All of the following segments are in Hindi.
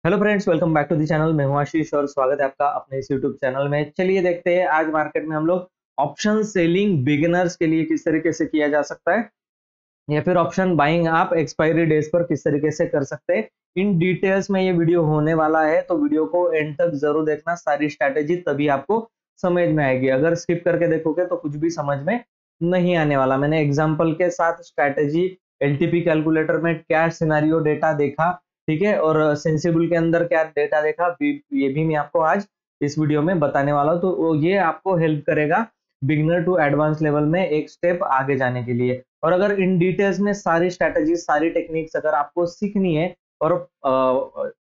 Hello friends, welcome back to the channel. मैं हूं आशीष और स्वागत है आपका अपने इस यूट्यूब चैनल में। चलिए देखते हैं आज मार्केट में हम लोग ऑप्शन सेलिंग बिगिनर्स के लिए किस तरीके से किया जा सकता है, या फिर ऑप्शन बाइंग आप एक्सपायरी डेज पर किस तरीके से कर सकते हैं। इन डिटेल्स में ये वीडियो होने वाला है, तो वीडियो को एंड तक जरूर देखना। सारी स्ट्रैटेजी तभी आपको समझ में आएगी। अगर स्किप करके देखोगे तो कुछ भी समझ में नहीं आने वाला। मैंने एग्जाम्पल के साथ स्ट्रैटेजी एलटीपी कैलकुलेटर में क्या सिनेरियो डेटा देखा, ठीक है, और सेंसिबल के अंदर क्या डेटा देखा, ये भी मैं आपको आज इस वीडियो में बताने वाला हूँ। तो ये आपको हेल्प करेगा बिगिनर टू एडवांस लेवल में एक स्टेप आगे जाने के लिए। और अगर इन डिटेल्स में सारी स्ट्रैटेजी, सारी टेक्निक्स अगर आपको सीखनी है और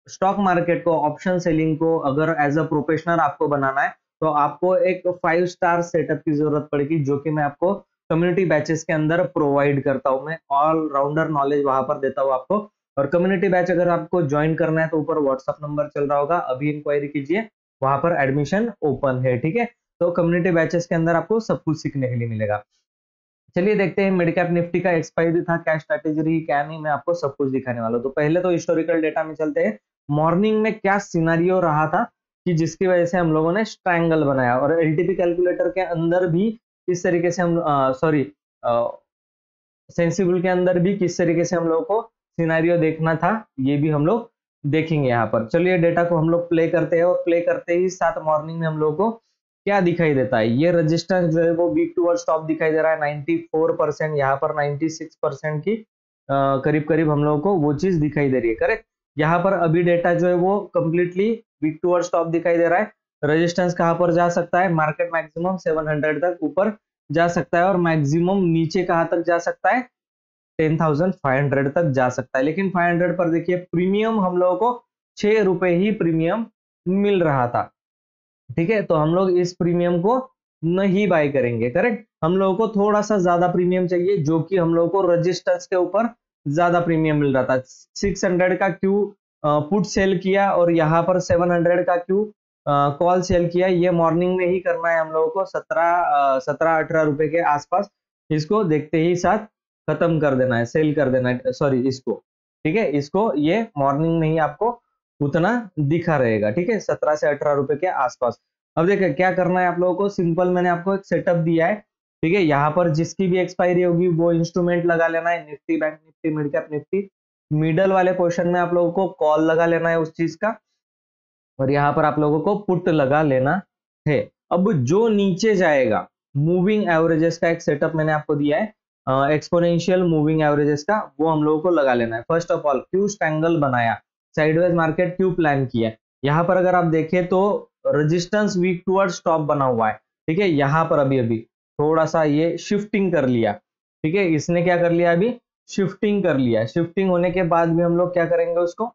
स्टॉक मार्केट को, ऑप्शन सेलिंग को अगर एज अ प्रोफेशनल आपको बनाना है, तो आपको एक 5 स्टार सेटअप की जरूरत पड़ेगी, जो कि मैं आपको कम्युनिटी बैचेस के अंदर प्रोवाइड करता हूँ। मैं ऑल राउंडर नॉलेज वहां पर देता हूँ आपको। और कम्युनिटी बैच अगर आपको ज्वाइन करना है तो ऊपर व्हाट्सअप नंबर चल रहा होगा, अभी इंक्वायरी कीजिए, वहां पर एडमिशन ओपन है, ठीक है। तो कम्युनिटी बैचेस के अंदर आपको सब कुछ सीखने के लिए मिलेगा। चलिए देखते हैं मिड कैप निफ्टी का एक्सपायरी था, क्या स्ट्रैटेजी रही, क्या नहीं, मैं आपको सब कुछ दिखाने वाला हूँ। तो पहले तो हिस्टोरिकल डेटा में चलते हैं। मॉर्निंग में क्या सिनारियो रहा था कि जिसकी वजह से हम लोगों ने ट्रायंगल बनाया, और एलटीपी कैलकुलेटर के अंदर भी किस तरीके से हम सेंसिबल के अंदर भी किस तरीके से हम लोगों को सिनारियो देखना था, ये भी हम लोग देखेंगे यहाँ पर। चलिए डेटा को हम लोग प्ले करते हैं, और प्ले करते ही साथ मॉर्निंग में हम लोगों को क्या दिखाई देता है। ये रेजिस्टेंस जो है वो वीक टूवर्ड्स टॉप दिखाई दे रहा है 94%, यहाँ पर 96% की करीब करीब हम लोगों को वो चीज दिखाई दे रही है, करेक्ट। यहाँ पर अभी डेटा जो है वो कंप्लीटली वीक टूवर्ड्स टॉप दिखाई दे रहा है। रेजिस्टेंस कहाँ पर जा सकता है, मार्केट मैक्सिमम 700 तक ऊपर जा सकता है, और मैक्सिमम नीचे कहाँ तक जा सकता है, 10,500 तक जा सकता है। लेकिन 500 पर देखिए प्रीमियम हम लोगों को 6 रुपए ही प्रीमियम मिल रहा था, ठीक है। तो हम लोग इस प्रीमियम को नहीं बाय करेंगे, करेक्ट। हम लोगों को थोड़ा सा ज्यादा प्रीमियम चाहिए, जो कि हम लोगों को रजिस्टर्स के ऊपर ज्यादा प्रीमियम मिल रहा था। 600 का क्यों पुट सेल किया, और यहाँ पर 700 का क्यों कॉल सेल किया, ये मॉर्निंग में ही करना है हम लोगों को। 17-18 रुपए के आसपास इसको देखते ही साथ खत्म कर देना है, सेल कर देना है, सॉरी इसको, ठीक है। इसको ये मॉर्निंग में ही आपको उतना दिखा रहेगा, ठीक है, 17 से 18 रुपए के आसपास। अब देखिए क्या करना है आप लोगों को, सिंपल मैंने आपको एक सेटअप दिया है, ठीक है। यहाँ पर जिसकी भी एक्सपायरी होगी वो इंस्ट्रूमेंट लगा लेना है, Nifty, bank Nifty, mid cap Nifty. Middle वाले पोर्शन में आप लोगों को कॉल लगा लेना है उस चीज का, और यहाँ पर आप लोगों को पुट लगा लेना है। अब जो नीचे जाएगा, मूविंग एवरेजेस का एक सेटअप मैंने आपको दिया है, एक्सपोनेंशियल मूविंग एवरेजेस का, वो हम लोगों को लगा लेना है। फर्स्ट ऑफ ऑल क्यों स्ट्रैंगल बनाया, साइडवेज मार्केट क्यों प्लान किया। यहाँ पर अगर आप देखें तो रेजिस्टेंस वीक टुवर्ड्स टॉप बना हुआ है, ठीक है। यहाँ पर अभी अभी थोड़ा सा ये शिफ्टिंग कर लिया, ठीक है। इसने क्या कर लिया, अभी शिफ्टिंग कर लिया। शिफ्टिंग होने के बाद भी हम लोग क्या करेंगे, उसको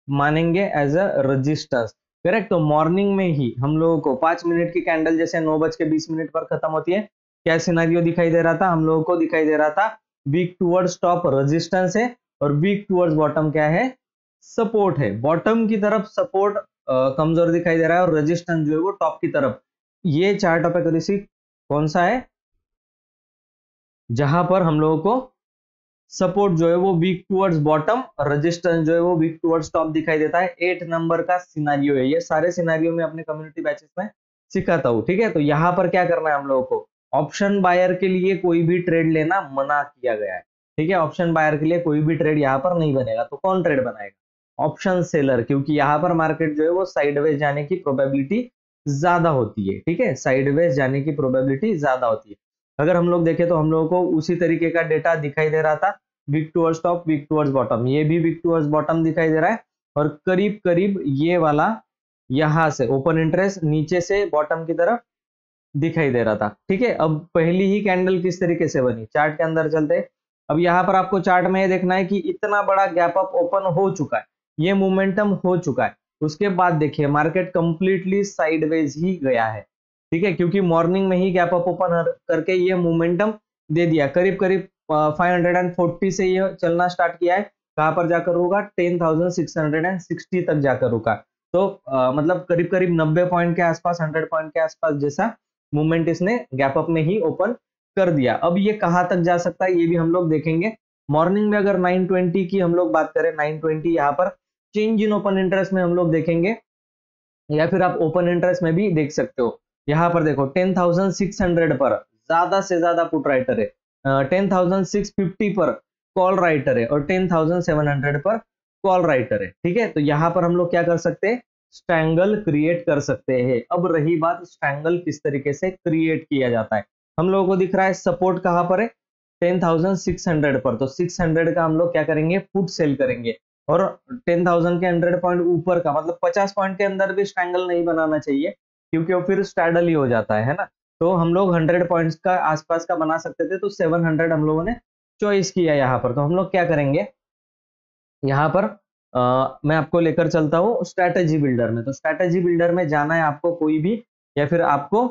मानेंगे एज अ रजिस्टेंस, करेक्ट। तो मॉर्निंग में ही हम लोगों को 5 मिनट की कैंडल जैसे 9:20 पर खत्म होती है, क्या सिनेरियो दिखाई दे रहा था, हम लोगों को दिखाई दे रहा था वीक टुवर्ड्स टॉप रेजिस्टेंस है, और वीक टुवर्ड्स बॉटम क्या है, सपोर्ट है। बॉटम की तरफ सपोर्ट कमजोर दिखाई दे रहा है, और रेजिस्टेंस जो है वो टॉप की तरफ। ये चार्ट ऑफ एक्यूरेसी कौन सा है, जहां पर हम लोगों को सपोर्ट जो है वो वीक टुवर्ड्स बॉटम, रेजिस्टेंस जो है वो वीक टुवर्ड्स टॉप दिखाई देता है। 8 नंबर का सिनेरियो है। ये सारे सिनेरियो में अपने कम्युनिटी बैचेस में सिखाता हूँ, ठीक है। तो यहाँ पर क्या करना है हम लोगों को, ऑप्शन बायर के लिए कोई भी ट्रेड लेना मना किया गया है, ठीक है। ऑप्शन बायर के लिए कोई भी ट्रेड यहाँ पर नहीं बनेगा। तो कौन ट्रेड बनाएगा, ऑप्शन सेलर, क्योंकि यहाँ पर मार्केट जो है वो साइडवेज जाने की प्रोबेबिलिटी ज्यादा होती है, ठीक है। साइडवेज जाने की प्रोबेबिलिटी ज्यादा होती है। अगर हम लोग देखें तो हम लोगों को उसी तरीके का डेटा दिखाई दे रहा था, wick towards top, wick towards bottom, ये भी वीक टुवर्ड्स बॉटम दिखाई दे रहा है, और करीब करीब ये वाला यहां से ओपन इंटरेस्ट नीचे से बॉटम की तरफ दिखाई दे रहा था, ठीक है। अब पहली ही कैंडल किस तरीके से बनी, चार्ट के अंदर चलते। अब यहाँ पर आपको चार्ट में ये देखना है कि इतना बड़ा गैप अप ओपन हो चुका है, ये मोमेंटम हो चुका है। उसके बाद देखिए मार्केट कंप्लीटली साइडवेज ही गया है, ठीक है, क्योंकि मॉर्निंग में ही गैप अप ओपन करके ये मोमेंटम दे दिया। करीब करीब 540 से ये चलना स्टार्ट किया है, कहां पर जाकर रुका, 10,660 तक जाकर रुका। तो मतलब करीब करीब 90 पॉइंट के आसपास, 100 पॉइंट के आसपास जैसा मूवमेंट इसने गैप अप में ही ओपन कर दिया। अब ये कहां तक जा सकता है ये भी हम लोग देखेंगे। मॉर्निंग में अगर 920 की हम लोग बात करें, 920 यहाँ पर चेंज इन ओपन इंटरेस्ट में हम लोग देखेंगे, या फिर आप ओपन इंटरेस्ट में भी देख सकते हो। यहाँ पर देखो 10,600 पर ज्यादा से ज्यादा पुट राइटर है, 10,650 पर कॉल राइटर है, और 10,700 पर कॉल राइटर है। ठीक है, तो यहाँ पर हम लोग क्या कर सकते हैं, स्ट्रैंगल क्रिएट कर सकते हैं। अब रही बात स्ट्रैंगल किस तरीके से क्रिएट किया जाता है, हम लोगों को दिख रहा है सपोर्ट कहाँ पर है, 10,600 पर, तो 600 का हम लोग क्या करेंगे, पुट सेल करेंगे। और 10,000 के 100 पॉइंट ऊपर का, मतलब 50 पॉइंट के अंदर भी स्ट्रैंगल नहीं बनाना चाहिए, क्योंकि वो फिर स्ट्रैडल ही हो जाता है ना। तो हम लोग 100 पॉइंट्स का आसपास का बना सकते थे, तो 700 हम लोगों ने चॉइस किया यहाँ पर। तो हम लोग क्या करेंगे, यहाँ पर मैं आपको लेकर चलता हूँ स्ट्रैटेजी बिल्डर में। तो स्ट्रैटेजी बिल्डर में जाना है आपको कोई भी, या फिर आपको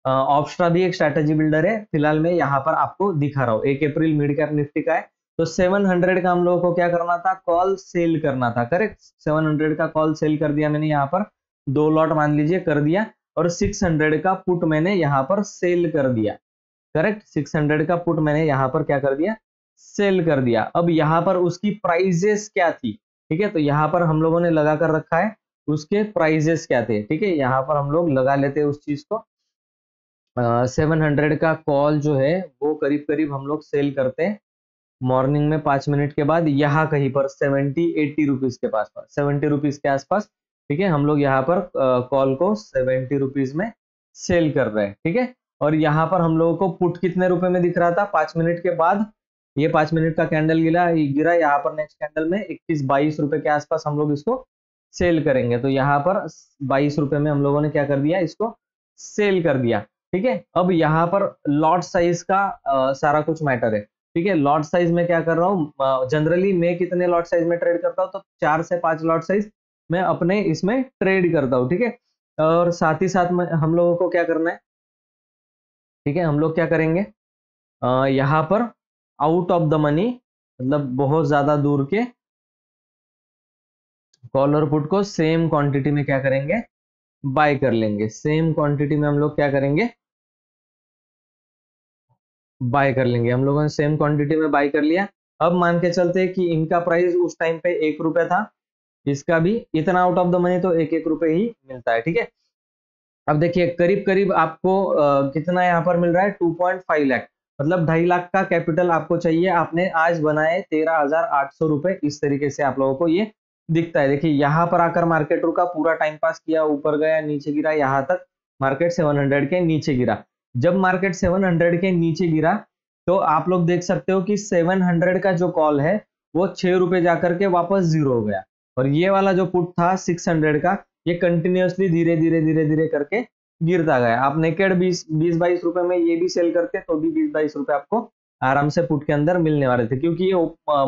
ऑप्स्ट्रा भी एक स्ट्रैटेजी बिल्डर है, फिलहाल मैं यहाँ पर आपको दिखा रहा हूँ। 1 अप्रैल मिड कैप निफ्टी का है, तो 700 का हम लोगों को क्या करना था, कॉल सेल करना था। करेक्ट, 700 का कॉल सेल कर दिया मैंने यहाँ पर, 2 लॉट मान लीजिए कर दिया, और 600 का पुट मैंने यहाँ पर सेल कर दिया। करेक्ट, 600 का पुट मैंने यहाँ पर क्या कर दिया, सेल कर दिया। अब यहाँ पर उसकी प्राइजेस क्या थी, ठीक है, तो यहाँ पर हम लोगों ने लगा कर रखा है उसके प्राइजेस क्या थे। ठीक है, यहाँ पर हम लोग लगा लेते हैं उस चीज को। 700 का कॉल जो है वो करीब करीब हम लोग सेल करते हैं मॉर्निंग में 5 मिनट के बाद, यहाँ कहीं पर 70-80 रुपीज के पास, 70 रुपीज के आसपास। ठीक है, हम लोग यहाँ पर कॉल को 70 रुपीज में सेल कर रहे हैं। ठीक है, और यहाँ पर हम लोगों को पुट कितने रुपए में दिख रहा था, 5 मिनट के बाद ये 5 मिनट का कैंडल गिरा यहाँ पर, नेक्स्ट कैंडल में 21-22 रुपए के आसपास हम लोग इसको सेल करेंगे। तो यहाँ पर 22 रुपए में हम लोगों ने क्या कर दिया, इसको सेल कर दिया। ठीक है, अब यहाँ पर लॉट साइज का सारा कुछ मैटर है। ठीक है, लॉट साइज में क्या कर रहा हूँ, जनरली मैं कितने लॉट साइज में ट्रेड करता हूँ, तो 4 से 5 लॉट साइज मैं अपने इसमें ट्रेड करता हूँ। ठीक है, और साथ ही साथ में हम लोगों को क्या करना है, ठीक है, हम लोग क्या करेंगे, यहाँ पर आउट ऑफ द मनी, मतलब बहुत ज्यादा दूर के कॉल और पुट को सेम क्वांटिटी में क्या करेंगे, बाय कर लेंगे। सेम क्वांटिटी में हम लोग क्या करेंगे, बाय कर लेंगे। हम लोगों ने सेम क्वांटिटी में बाय कर लिया। अब मान के चलते हैं कि इनका प्राइस उस टाइम पे 1 रुपए था, इसका भी इतना आउट ऑफ द मनी तो 1-1 रुपए ही मिलता है। ठीक है, अब देखिए करीब करीब आपको कितना यहाँ पर मिल रहा है, 2.5 लाख, मतलब 2.5 लाख का कैपिटल आपको चाहिए। आपने आज बनाए 13,800 रुपए, इस तरीके से आप लोगों को ये दिखता है। देखिए यहाँ पर आकर मार्केट रुका, पूरा टाइम पास किया, ऊपर गया, नीचे गिरा, यहाँ तक मार्केट 700 के नीचे गिरा। जब मार्केट 700 के नीचे गिरा तो आप लोग देख सकते हो कि 700 का जो कॉल है वो 6 रुपए जाकर के वापस जीरो हो गया, और ये वाला जो पुट था 600 का, ये कंटिन्यूअसली धीरे धीरे धीरे धीरे करके गिरता गया। आप नेकेड 20-22 रुपए में ये भी सेल करते तो भी 20-22 रुपए आपको आराम से पुट के अंदर मिलने वाले थे, क्योंकि ये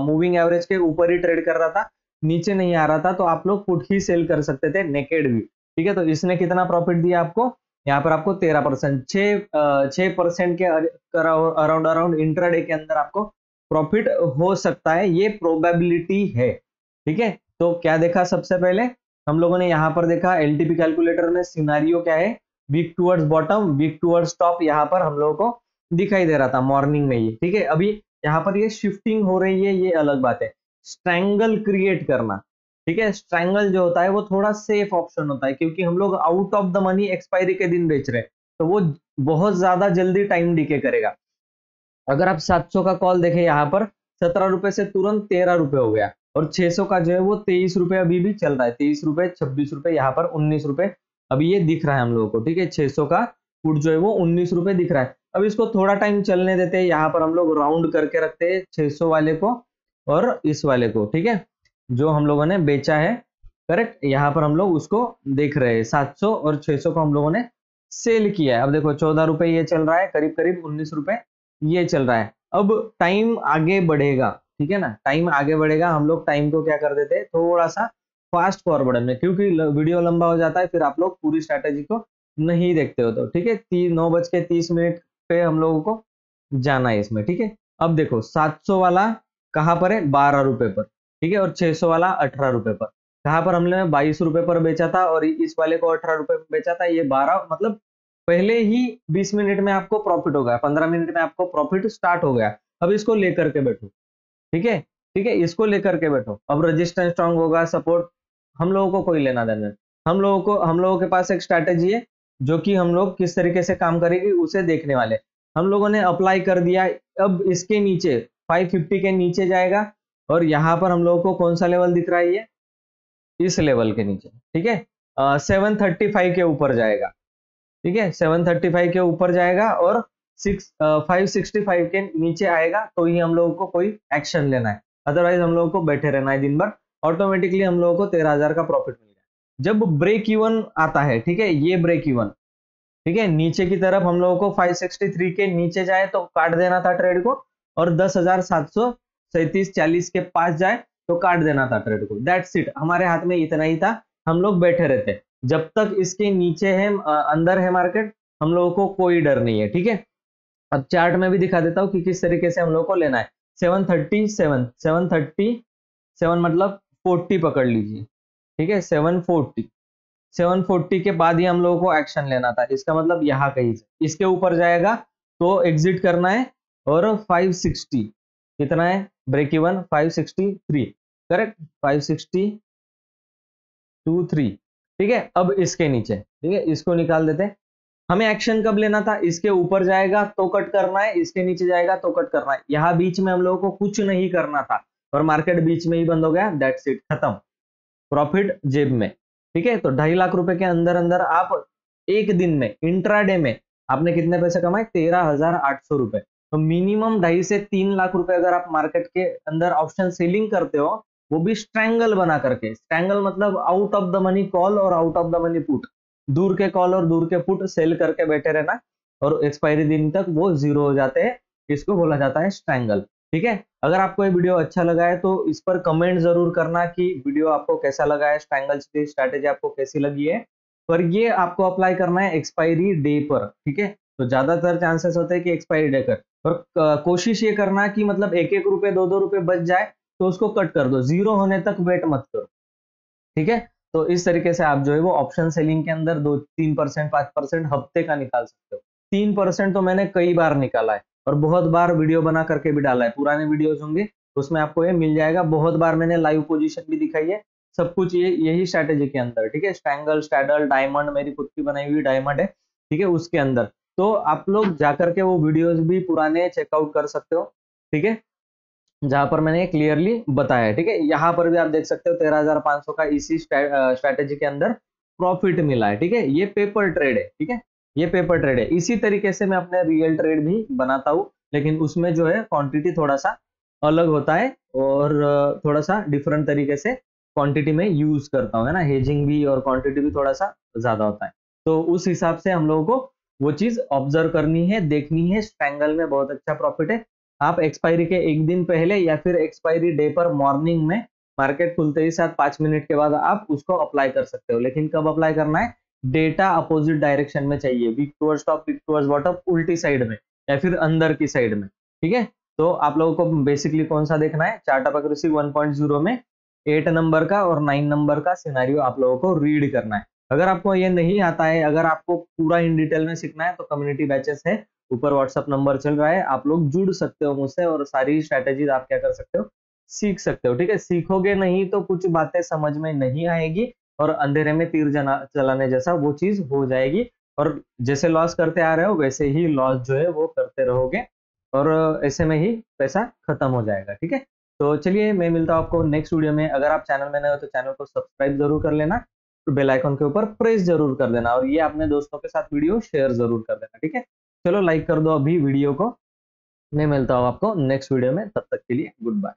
मूविंग एवरेज के ऊपर ही ट्रेड कर रहा था, नीचे नहीं आ रहा था, तो आप लोग पुट ही सेल कर सकते थे नेकेड भी। ठीक है, तो इसने कितना प्रॉफिट दिया आपको, यहाँ पर आपको 13%, 6% के अराउंड इंट्राडे के अंदर आपको प्रॉफिट हो सकता है, ये प्रोबेबिलिटी है। ठीक है, तो क्या देखा, सबसे पहले हम लोगों ने यहाँ पर देखा एलटीपी कैलकुलेटर में सिनारियो क्या है, week towards bottom, week towards top, यहाँ पर हम लोगों को दिखाई दे रहा था मॉर्निंग में ये। ठीक है, अभी यहाँ पर ये शिफ्टिंग हो रही है, ये अलग बात है। स्ट्रैंगल क्रिएट करना, ठीक है, स्ट्रैंगल जो होता है वो थोड़ा सेफ ऑप्शन होता है, क्योंकि हम लोग out of the money expiry के दिन बेच रहे हैं, तो वो बहुत ज्यादा जल्दी टाइम डिके करेगा। अगर आप 700 का कॉल देखें, यहाँ पर 17 रुपए से तुरंत 13 रुपए हो गया, और 600 का जो है वो 23 रुपए अभी भी चल रहा है, 23 रुपए, 26 रुपए, यहाँ पर 19 रुपए अभी ये दिख रहा है हम लोगों को। ठीक है, 600 का पुट जो है वो 19 रुपए दिख रहा है। अब इसको थोड़ा टाइम चलने देते हैं, यहाँ पर हम लोग राउंड करके रखते हैं 600 वाले को और इस वाले को। ठीक है, जो हम लोगों ने बेचा है, करेक्ट, यहाँ पर हम लोग उसको देख रहे हैं, 700 और 600 को हम लोगों ने सेल किया है। अब देखो 14 रुपए ये चल रहा है, करीब करीब 19 रुपए ये चल रहा है। अब टाइम आगे बढ़ेगा, ठीक है ना, टाइम आगे बढ़ेगा, हम लोग टाइम को क्या कर देते हैं, थोड़ा सा फास्ट फॉरवर्ड में, क्योंकि वीडियो लंबा हो जाता है, फिर आप लोग पूरी स्ट्रैटेजी को नहीं देखते हो। तो ठीक है, 9:30 पे हम लोगों को जाना है इसमें। ठीक है, अब देखो 700 वाला कहाँ पर है, 12 रुपए पर, ठीक है, और 600 वाला 18 रुपए पर। कहाँ पर हमने 22 रुपए पर बेचा था, और इस वाले को 18 रुपए में बेचा था, ये 12, मतलब पहले ही 20 मिनट में आपको प्रॉफिट हो गया, 15 मिनट में आपको प्रॉफिट स्टार्ट हो गया। अब इसको लेकर के बैठो, ठीक है, ठीक है, इसको लेकर के बैठो। अब रेजिस्टेंस स्ट्रांग होगा, सपोर्ट हम लोगों को कोई लेना देना नहीं। हम लोगों के पास एक स्ट्रैटेजी है जो कि हम लोग किस तरीके से काम करेगी उसे देखने वाले। हम लोगों ने अप्लाई कर दिया, अब इसके नीचे 550 के नीचे जाएगा और यहाँ पर हम लोगों को कौन सा लेवल दिख रहा है, ये इस लेवल के नीचे, ठीक है। 735 के ऊपर जाएगा, ठीक है, 735 के ऊपर जाएगा और 565 के नीचे आएगा तो ही हम लोगों को कोई एक्शन लेना है, अदरवाइज हम लोगों को बैठे रहना है दिन भर। ऑटोमेटिकली हम लोगों को 13,000 का प्रॉफिट मिल गया। जब ब्रेक इवन आता है, ठीक है, ये ब्रेक इवन, ठीक है, नीचे की तरफ हम लोगों को 563 के नीचे जाए तो काट देना था ट्रेड को, और 10,737.40 के पास जाए तो काट देना था ट्रेड को। दैट्स इट, हमारे हाथ में इतना ही था, हम लोग बैठे रहते। जब तक इसके नीचे है, अंदर है मार्केट, हम लोगों को कोई डर नहीं है, ठीक है। अब चार्ट में भी दिखा देता हूँ कि किस तरीके से हम लोग को लेना है। 737 मतलब 40 पकड़ लीजिए, ठीक है, 740 के बाद ही हम लोगों को एक्शन लेना था। इसका मतलब यहाँ कहीं से इसके ऊपर जाएगा तो एग्जिट करना है, और 560 कितना है ब्रेक इवन, 563, करेक्ट, 563, ठीक है। अब इसके नीचे, ठीक है, इसको निकाल देते हैं। हमें एक्शन कब लेना था, इसके ऊपर जाएगा तो कट करना है, इसके नीचे जाएगा तो कट करना है। यहाँ बीच में हम लोगों को कुछ नहीं करना था और मार्केट बीच में ही बंद हो गया, दैट्स इट, खत्म, प्रॉफिट जेब में, ठीक है। तो 2.5 लाख रुपए के अंदर अंदर आप एक दिन में, इंट्राडे में आपने कितने पैसे कमाए, 13,800 रुपए। तो मिनिमम 2.5 से 3 लाख रुपए अगर आप मार्केट के अंदर ऑप्शन सेलिंग करते हो, वो भी स्ट्रैंगल बना करके। स्ट्रैंगल मतलब out of the money call और out of the money put, दूर के कॉल और दूर के पुट सेल करके बैठे रहना और एक्सपायरी दिन तक वो जीरो हो जाते हैं, इसको बोला जाता है स्ट्रैंगल, ठीक है। अगर आपको ये वीडियो अच्छा लगा है तो इस पर कमेंट जरूर करना कि वीडियो आपको कैसा लगा है, स्ट्रैंगल स्ट्रैटेजी आपको कैसी लगी है। पर ये आपको अप्लाई करना है एक्सपायरी डे पर, ठीक है। तो ज्यादातर चांसेस होते हैं कि एक्सपायरी डे कर, और कोशिश ये करना कि मतलब 1-1 रुपए 2-2 रुपए बच जाए तो उसको कट कर दो, जीरो होने तक वेट मत करो, ठीक है। तो इस तरीके से आप जो है वो ऑप्शन सेलिंग के अंदर 2-3%, 5% हफ्ते का निकाल सकते हो। 3% तो मैंने कई बार निकाला है और बहुत बार वीडियो बना करके भी डाला है, पुराने वीडियोस होंगे उसमें आपको ये मिल जाएगा। बहुत बार मैंने लाइव पोजीशन भी दिखाई है, सब कुछ ये यही स्ट्रैटेजी के अंदर, ठीक है। स्ट्रैंगल, स्टैडल, डायमंड मेरी खुद की बनाई हुई डायमंड है, ठीक है, उसके अंदर। तो आप लोग जाकर के वो वीडियोस भी पुराने चेकआउट कर सकते हो, ठीक है, जहां पर मैंने क्लियरली बताया है, ठीक है। यहाँ पर भी आप देख सकते हो 13,500 का इसी स्ट्रैटेजी के अंदर प्रॉफिट मिला है, ठीक है। ये पेपर ट्रेड है, ठीक है, ये पेपर ट्रेड है। इसी तरीके से मैं अपने रियल ट्रेड भी बनाता हूँ, लेकिन उसमें जो है क्वांटिटी थोड़ा सा अलग होता है और थोड़ा सा डिफरेंट तरीके से क्वांटिटी में यूज करता हूँ, है ना, हेजिंग भी और क्वांटिटी भी थोड़ा सा ज्यादा होता है। तो उस हिसाब से हम लोगों को वो चीज ऑब्जर्व करनी है, देखनी है। स्ट्रैंगल में बहुत अच्छा प्रॉफिट है। आप एक्सपायरी के एक दिन पहले या फिर एक्सपायरी डे पर मॉर्निंग में मार्केट खुलते ही साथ 5 मिनट के बाद आप उसको अप्लाई कर सकते हो। लेकिन कब अप्लाई करना है, डेटा अपोजिट डायरेक्शन में चाहिए, wick towards top, wick towards bottom, उल्टी साइड में या फिर अंदर की साइड में, ठीक है। तो आप लोगों को बेसिकली कौन सा देखना है, चार्ट ऑफ एक्यूरेसी 1.0 में 8 नंबर का और 9 नंबर का सिनेरियो आप लोगों को रीड करना है। अगर आपको ये नहीं आता है, अगर आपको पूरा इन डिटेल में सीखना है तो कम्युनिटी बैचेस है, ऊपर व्हाट्सएप नंबर चल रहा है, आप लोग जुड़ सकते हो मुझसे और सारी स्ट्रैटेजीज आप क्या कर सकते हो, सीख सकते हो, ठीक है। सीखोगे नहीं तो कुछ बातें समझ में नहीं आएगी और अंधेरे में तीर चलाने जैसा वो चीज हो जाएगी, और जैसे लॉस करते आ रहे हो वैसे ही लॉस जो है वो करते रहोगे और ऐसे में ही पैसा खत्म हो जाएगा, ठीक है। तो चलिए मैं मिलता हूँ आपको नेक्स्ट वीडियो में। अगर आप चैनल में नए हो तो चैनल को सब्सक्राइब जरूर कर लेना, तो बेल आइकन के ऊपर प्रेस जरूर कर देना और ये अपने दोस्तों के साथ वीडियो शेयर जरूर कर देना, ठीक है। चलो लाइक कर दो अभी वीडियो को। मैं मिलता हूँ आपको नेक्स्ट वीडियो में, तब तक के लिए गुड बाय।